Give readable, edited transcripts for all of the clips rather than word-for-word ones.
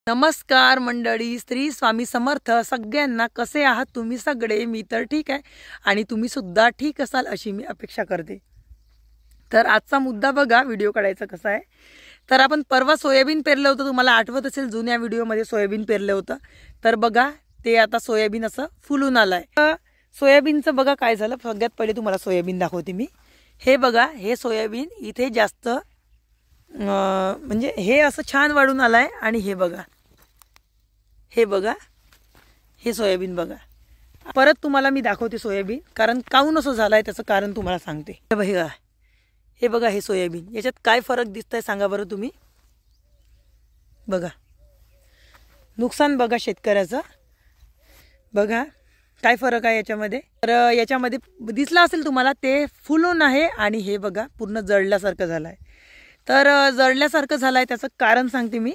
नमस्कार मंडळी, श्री स्वामी समर्थ सगळ्यांना. कसे आहात तुम्ही सगळे? मी तर ठीक आहे आणि तुम्ही सुद्धा ठीक असाल अशी मी अपेक्षा करते. तर आजचा मुद्दा बघा, व्हिडिओ काढायचा कसा आहे. तर आपण परवा सोयाबीन पेरलं होतं, तुम्हाला आठवत असेल जुन्या व्हिडिओमध्ये सोयाबीन पेरलं होतं. तर बघा ते आता सोयाबीन असं फुलून आलंय. सोयाबीनचं बघा काय झालं. सगळ्यात पहिले तुम्हाला सोयाबीन दाखवते मी. हे बघा, हे सोयाबीन इथे जास्त म्हणजे हे असं छान वाढून आलाय. आणि हे बघा, हे बघा, हे सोयाबीन बघा. परत तुम्हाला मी दाखवते सोयाबीन, कारण काऊन असं झालंय त्याचं कारण तुम्हाला सांगते. हे बघा, हे सोयाबीन, याच्यात काय फरक दिसतंय सांगा बरं तुम्ही. बघा नुकसान बघा शेतकऱ्याचं, बघा काय फरक आहे याच्यामध्ये. तर याच्यामध्ये दिसला असेल तुम्हाला, ते फुलून आहे आणि हे बघा पूर्ण जळल्यासारखं झालं आहे. तर जळल्यासारखं झालं आहे त्याचं कारण सांगते मी.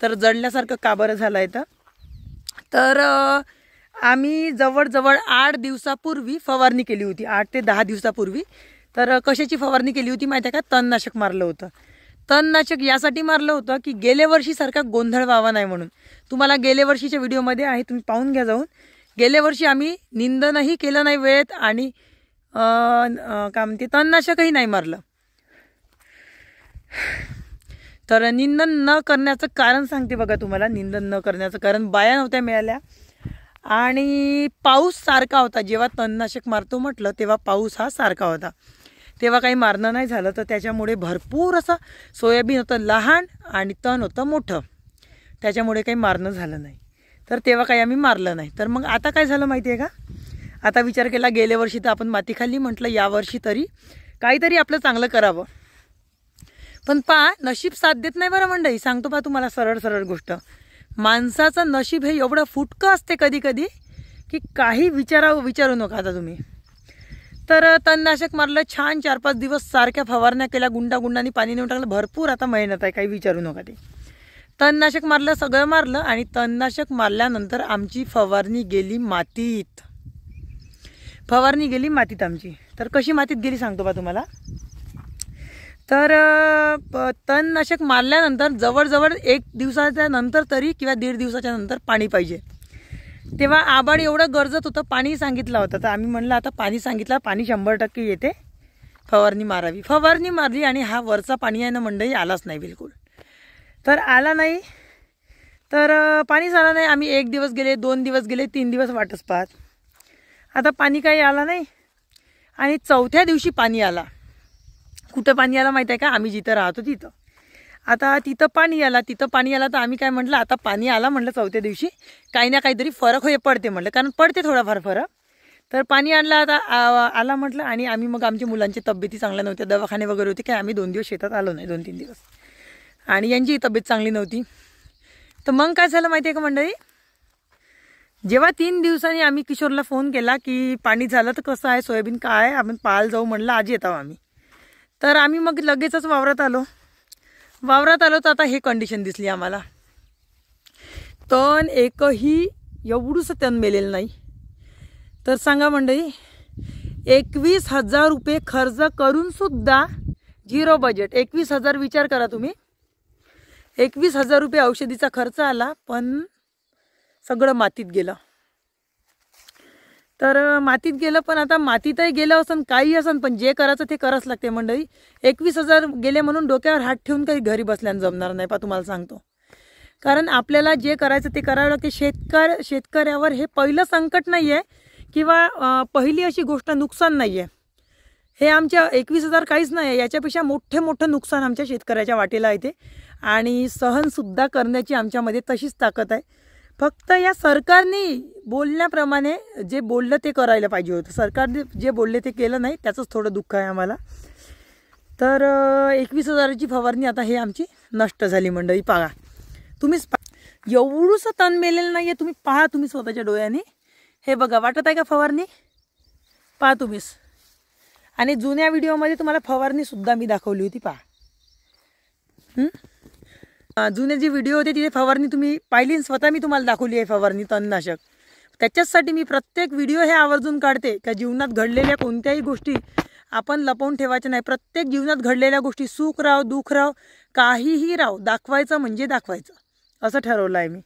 तर जळल्यासारखं का बरं झालं आहे तर आम्ही जवळजवळ 8 दिवसापूर्वी फवारणी केली होती, 8 ते 10 दिवसापूर्वी. तर कशाची फवारणी केली होती माहिती आहे का? तणनाशक मारलं होतं. तणनाशक यासाठी मारलं होतं की गेल्या वर्षीसारखा गोंधळ व्हावा नाही म्हणून. तुम्हाला गेल्या वर्षीच्या व्हिडिओमध्ये आहे, तुम्ही पाहून घ्या जाऊन. गेल्या वर्षी आम्ही निंदनही केलं नाही वेळेत आणि काय म्हणते तणनाशकही नाही मारलं. तर निंदन न करण्याचं कारण सांगते बघा तुम्हाला. निंदन न करण्याचं कारण बाया नव्हत्या मिळाल्या आणि पाऊस सारखा होता. जेव्हा तणनाशक मारतो म्हटलं तेव्हा पाऊस हा सारखा होता, तेव्हा काही मारणं नाही झालं. तर त्याच्यामुळे भरपूर असं सोयाबीन होतं लहान आणि तण होतं मोठं, त्याच्यामुळे काही मारणं झालं नाही. तर तेव्हा काही आम्ही मारलं नाही. तर मग आता काय झालं माहिती आहे का? आता विचार केला, गेल्या वर्षी तर आपण माती खाल्ली, म्हटलं यावर्षी तरी काहीतरी आपलं चांगलं करावं. पण नशीब साथ देत नाही बरं मंडळी. सांगतो तुम्हाला सरळ सरळ गोष्ट. माणसाचं नशीब हे एवढं फुटकं असते कधी कधी की काही विचारू नका आता तुम्ही. तर तणनाशक मारलं छान, 4-5 दिवस सारख्या फवारण्या केल्या, गुंडांनी पाणी नेऊन टाकलं. भरपूर आता मेहनत आहे, काही विचारू नका ते. तणनाशक मारलं, सगळं मारलं आणि तणनाशक मारल्यानंतर आमची फवारणी गेली मातीत. फवारणी गेली मातीत आमची. तर कशी मातीत गेली सांगतो तुम्हाला. तर तणनाशक मारल्यानंतर जवळजवळ 1 दिवसाच्या नंतर तरी किंवा 1.5 दिवसाच्या नंतर पाणी पाहिजे. तेव्हा आबाड एवढं गरजत होतं, पाणी सांगितलं होतं. तर आम्ही म्हणलं आता पाणी सांगितलं, पाणी 100% येते, फवारणी मारावी. फवारणी मारली आणि हा वरचा पाणी आहे ना मंडळी, आलाच नाही बिलकुल. तर आला नाही, तर पाणीच आला नाही. आम्ही 1 दिवस गेले, 2 दिवस गेले, 3 दिवस वाटच पाहत. आता पाणी काही आला नाही. आणि 4थ्या दिवशी पाणी आला. कुठं पाणी आलं माहिती आहे का? आम्ही जिथं राहतो तिथं. आता तिथं पाणी आला तर आम्ही काय म्हटलं, आता पाणी आला म्हटलं 4थ्या दिवशी, काही ना काहीतरी फरक पडते म्हटलं, कारण पडते थोडाफार फरक. तर पाणी आणलं, आता आला म्हटलं. आणि आम्ही मग आमच्या मुलांची तब्येती चांगल्या नव्हत्या, दवाखाने वगैरे होते, काय आम्ही 2 दिवस शेतात आलो नाही, 2-3 दिवस. आणि यांची तब्येत चांगली नव्हती. तर मग काय झालं माहिती आहे का मंडळी, जेव्हा 3 दिवसांनी आम्ही किशोरला फोन केला की पाणी झालं तर कसं आहे, सोयाबीन काय आहे, आपण पाहायला जाऊ म्हणलं, आज येतो आम्ही. तर आम्ही मग लगेचच वावरात आलो. तर आता हे कंडिशन दिसली आम्हाला. तण एकही एवढंसं तण मेलेलं नाही. तर सांगा मंडळी, 21,000 रुपये खर्च करून सुद्धा 0 बजेट. 21,000 विचार करा तुम्ही. 21,000 रुपये औषधीचा खर्च आला, पण सगळं मातीत गेलं. तर मातीत गेलं, पण आता मातीतही गेलं असन, काही असन, पण जे करायचं ते करावंच लागते मंडळी. 21,000 गेले म्हणून डोक्यावर हात ठेवून काही घरी बसल्यानं जमणार नाही तुम्हाला सांगतो. कारण आपल्याला जे करायचं ते करावं लागते. शेतकऱ्यावर हे पहिलं संकट नाही आहे किंवा पहिली अशी गोष्ट नुकसान नाही आहे. हे आमच्या 21,000 काहीच नाही आहे, याच्यापेक्षा मोठं नुकसान आमच्या शेतकऱ्याच्या वाटेला येते. आणि सहनसुद्धा करण्याची आमच्यामध्ये तशीच ताकद आहे. फक्त या सरकारने बोलण्याप्रमाणे जे बोललं ते करायला पाहिजे होतं. सरकारने जे बोलले ते केलं नाही, त्याचंच थोडं दुःख आहे आम्हाला. तर 21,000ची फवारणी आता हे आमची नष्ट झाली मंडळी. पहा तुम्हीच, एवढंसं तण मेलेलं नाही आहे. तुम्ही पहा, तुम्ही स्वतःच्या डोळ्याने. हे बघा, वाटत आहे का फवारणी? पहा तुम्हीच. आणि जुन्या व्हिडिओमध्ये तुम्हाला फवारणीसुद्धा मी दाखवली होती, पहा. जुने जे व्हिडिओ होते तिथे फवारणी तुम्ही पाहिली, स्वतः मी तुम्हाला दाखवली आहे फवारणी तणनाशक. त्याच्याचसाठी मी प्रत्येक व्हिडिओ हे आवर्जून काढते का जीवनात घडलेल्या कोणत्याही गोष्टी आपण लपवून ठेवायच्या नाही. प्रत्येक जीवनात घडलेल्या गोष्टी, सुख राव दुःख राव काहीही राव, दाखवायचं म्हणजे दाखवायचं. असं ठरवलं आहे मी.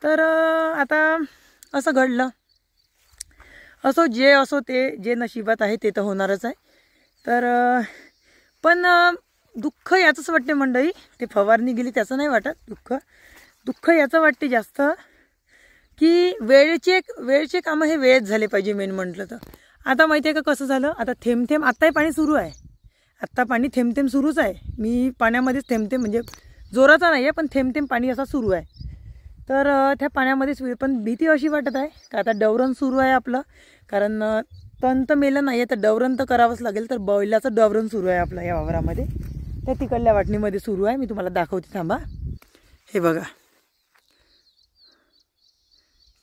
तर आता असं घडलं. असो जे असो ते, जे नशिबात आहे ते तर होणारच आहे. तर पण दुःख याचंच वाटते मंडळी, ते फवारणी गेली त्याचं नाही वाटत दुःख याचं वाटते जास्त, की वेळचे कामं हे वेळेत झाले पाहिजे मेन म्हटलं तर. आता माहिती आहे का कसं झालं, आता थेंब आत्ताही पाणी सुरू आहे, आत्ता पाणी थेंब सुरूच आहे. मी पाण्यामध्येच थेंब म्हणजे जोराचा नाही आहे पण थेंब पाणी असा सुरू आहे. तर त्या पाण्यामध्येच पण भीती अशी वाटत आहे का आता डवरण सुरू आहे आपलं, कारण तण तर मेलं नाही आहे तर डवरण तर करावंच लागेल. तर बैलाचं डवरण सुरू आहे आपलं या वावरामध्ये, त्या तिकडल्या वाटणीमध्ये सुरू आहे. मी तुम्हाला दाखवते थांबा. हे बघा,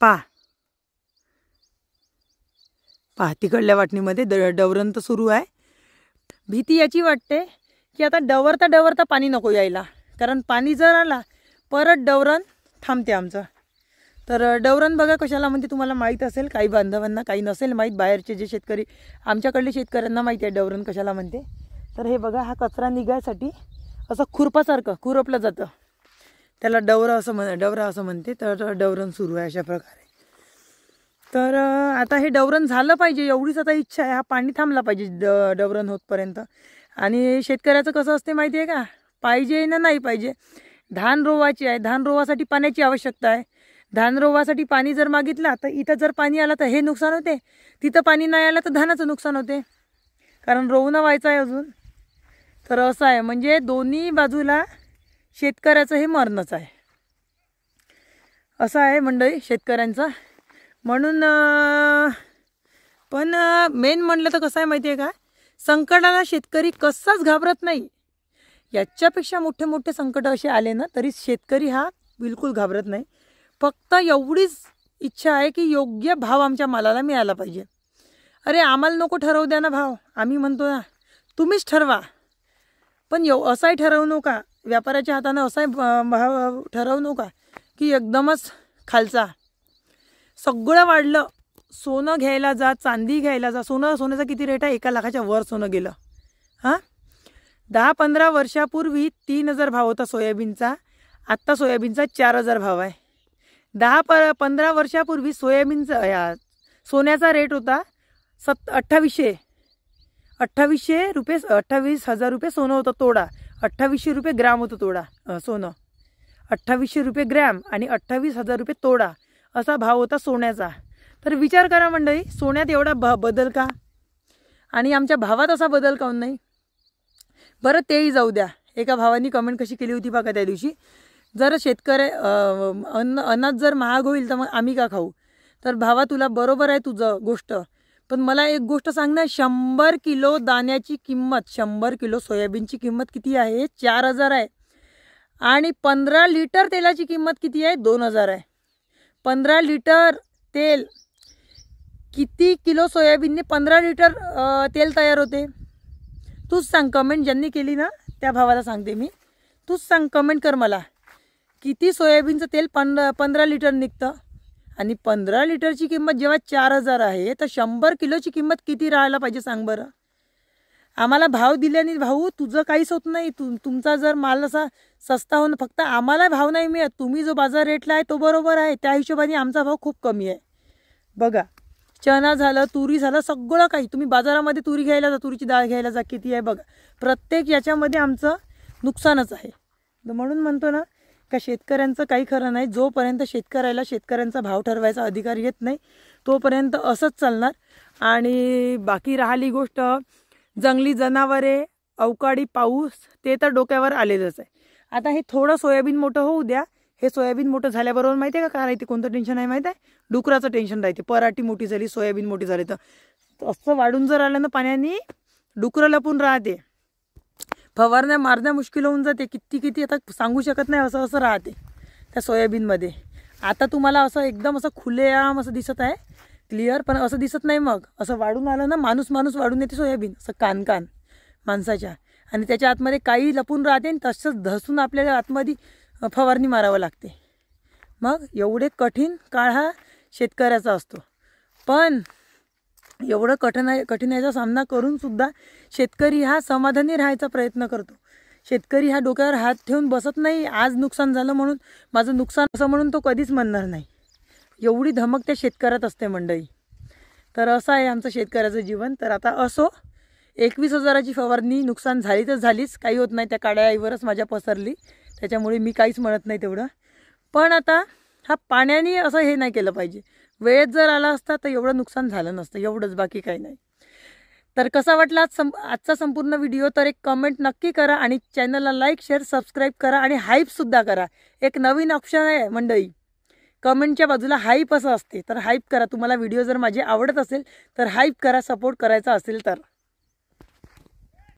पहा तिकडल्या वाटणीमध्ये डवरण तर सुरू आहे. भीती याची वाटते की आता डवरता पाणी नको यायला, कारण पाणी जर आला परत डवरण थांबते आमचं. तर डवरण बघा कशाला म्हणते तुम्हाला माहीत असेल, काही बांधवांना, काही नसेल माहीत, बाहेरचे जे शेतकरी, आमच्याकडले शेतकऱ्यांना माहिती आहे डवरण कशाला म्हणते. तर हे बघा, हा कचरा निघायसाठी असं खुरपासारखं खुरपलं जातं, त्याला डवरा असं म्हणते. तर डवरण सुरू आहे अशा प्रकारे. तर आता हे डवरण झालं पाहिजे एवढीच आता इच्छा आहे. हा पाणी थांबला पाहिजे डवरण होतपर्यंत. आणि शेतकऱ्याचं कसं असते माहिती आहे का, पाहिजे ना नाही पाहिजे, धान रोवाची आहे, धान रोवासाठी पाण्याची आवश्यकता आहे. धान रोवासाठी पाणी जर मागितला तर इथं जर पाणी आलं तर हे नुकसान होते, तिथं पाणी नाही आलं तर धानाचं नुकसान होते, कारण रोवणं व्हायचं आहे अजून. तर असं आहे, म्हणजे दोन्ही बाजूला शेतकऱ्याचं हे मरणच आहे, असं आहे मंडळी शेतकऱ्यांचं. म्हणून पण मेन म्हणलं तर कसं आहे माहिती आहे का, संकटाला शेतकरी कसाच घाबरत नाही. याच्यापेक्षा मोठे मोठे संकट असे आले ना तरी शेतकरी हा बिलकुल घाबरत नाही. फक्त एवढीच इच्छा आहे की योग्य भाव आमच्या मालाला मिळाला पाहिजे. अरे आम्हाला नको ठरवू द्या ना भाव, आम्ही म्हणतो ना तुम्हीच ठरवा, पण असाही ठरवू नका, व्यापाऱ्याच्या हातानं असाही भाव ठरवू नका की एकदमच खालचा. सगळं वाढलं, सोनं घ्यायला जा, चांदी घ्यायला जा, सोन्याचा किती रेट आहे, 1 लाखाच्या वर सोनं गेलं. हां, 10-15 वर्षापूर्वी 3,000 भाव होता सोयाबीनचा, आत्ता सोयाबीनचा 4,000 भाव आहे. 10-15 वर्षापूर्वी सोयाबीनचा सोन्याचा रेट होता 2800 रुपये, 28,000 रुपये सोनं होतं तोडा, 2800 रुपये ग्रॅम होतं तोडा सोनं, 2800 रुपये ग्रॅम आणि 28,000 रुपये तोडा असा भाव होता सोन्याचा. तर विचार करा मंडळी, सोन्यात एवढा बदल का, आणि आमच्या भावात असा बदल काऊन नाही. बरं तेही जाऊ द्या, एका भावानी कमेंट कशी केली होती बघा त्या दिवशी, जर शेतकरी अनाज जर महाग होईल तर मग आम्ही का खाऊ. तर भावा तुला बरोबर आहे तुझं गोष्ट, पण मला एक गोष्ट सांग ना, 100 किलो दाण्याची किंमत, 100 किलो सोयाबीनची किंमत किती आहे, 4,000 आहे. आणि 15 लिटर तेलाची किंमत किती आहे, 2,000 आहे. 15 लिटर तेल, किती किलो सोयाबीनने 15 लिटर तेल तयार होते, तूच सांग. कमेंट ज्यांनी केली ना त्या भावाला सांगते मी, तूच सांग, कमेंट कर मला, किती सोयाबीनचं तेल 15 लिटर निघतं. आणि 15 लिटरची किंमत जेव्हा 4,000 आहे तर 100 किलोची किंमत किती राहायला पाहिजे सांग बरं. आम्हाला भाव दिल्याने भाऊ तुझं काहीच होत नाही, तुमचा जर माल असा सस्ता होणं, फक्त आम्हाला भाव नाही मिळत, तुम्ही जो बाजार रेटला आहे तो बरोबर आहे, त्या हिशोबाने आमचा भाव खूप कमी आहे. बघा, चणा झालं, तुरी झालं, सगळं काही तुम्ही बाजारामध्ये तुरी घ्यायला जा, तुरीची डाळ घ्यायला जा, किती आहे बघा, प्रत्येक याच्यामध्ये आमचं नुकसानच आहे. म्हणून म्हणतो ना का शेतकऱ्यांचं काही खरं नाही. जोपर्यंत शेतकऱ्यांचा भाव ठरवायचा अधिकार येत नाही तोपर्यंत असंच चालणार. आणि बाकी राहिली गोष्ट जंगली जनावरे, अवकाळी पाऊस, ते तर डोक्यावर आलेलंच आहे. आता हे थोडं सोयाबीन मोठं होऊ द्या, हे सोयाबीन मोठं झाल्याबरोबर माहिती आहे का काय राहते, कोणतं टेन्शन आहे माहिती आहे, डुकराचं टेन्शन राहते. पराठी मोठी झाली, सोयाबीन मोठी झाली तर असं वाढून जर आलं ना पाण्याने, डुकरं लपून राहते, फवारण्या मारण्या मुश्किल होऊन जाते, किती आता सांगू शकत नाही, असं राहते त्या सोयाबीनमध्ये. आता तुम्हाला असं एकदम असं खुलेआम असं दिसत आहे क्लिअर, पण असं दिसत नाही. मग असं वाढून आलं ना, माणूस वाढून येते सोयाबीन, असं कान माणसाच्या, आणि त्याच्या आतमध्ये काही लपून राहते आणि तसंच धसून आपल्याला आतमध्ये फवारणी मारावं लागते. मग एवढे कठीण काळ हा शेतकऱ्याचा असतो. पण एवढं कठीणाईचा सामना करून सुद्धा शेतकरी हा समाधानी राहायचा प्रयत्न करतो. शेतकरी हा डोक्यावर हात ठेवून बसत नाही, आज नुकसान झालं म्हणून माझं नुकसान असं म्हणून तो कधीच म्हणणार नाही. एवढी धमक त्या शेतकऱ्यात असते मंडळी. तर असं आहे आमचं शेतकऱ्याचं जीवन. तर आता असो, 21,000ची फवारणी नुकसान झाली तर झालीच, काही होत नाही. त्या काड्याईवरच माझ्या पसरली, त्याच्यामुळे मी काहीच म्हणत नाही तेवढं. पण आता हा पाण्याने असं हे नाही केलं पाहिजे. वेळेत जर आला असता तर एवढं नुकसान झालं नसतं, एवढंच, बाकी काही नाही. तर कसा वाटला आजचा संपूर्ण व्हिडिओ, तर एक कमेंट नक्की करा आणि चॅनलला लाईक, शेअर, सबस्क्राईब करा आणि हाईपसुद्धा करा. एक नवीन ऑप्शन आहे मंडळी, कमेंटच्या बाजूला हाईप असं असते, तर हाईप करा. तुम्हाला व्हिडिओ जर माझे आवडत असेल तर हाईप करा, सपोर्ट करायचा असेल तर.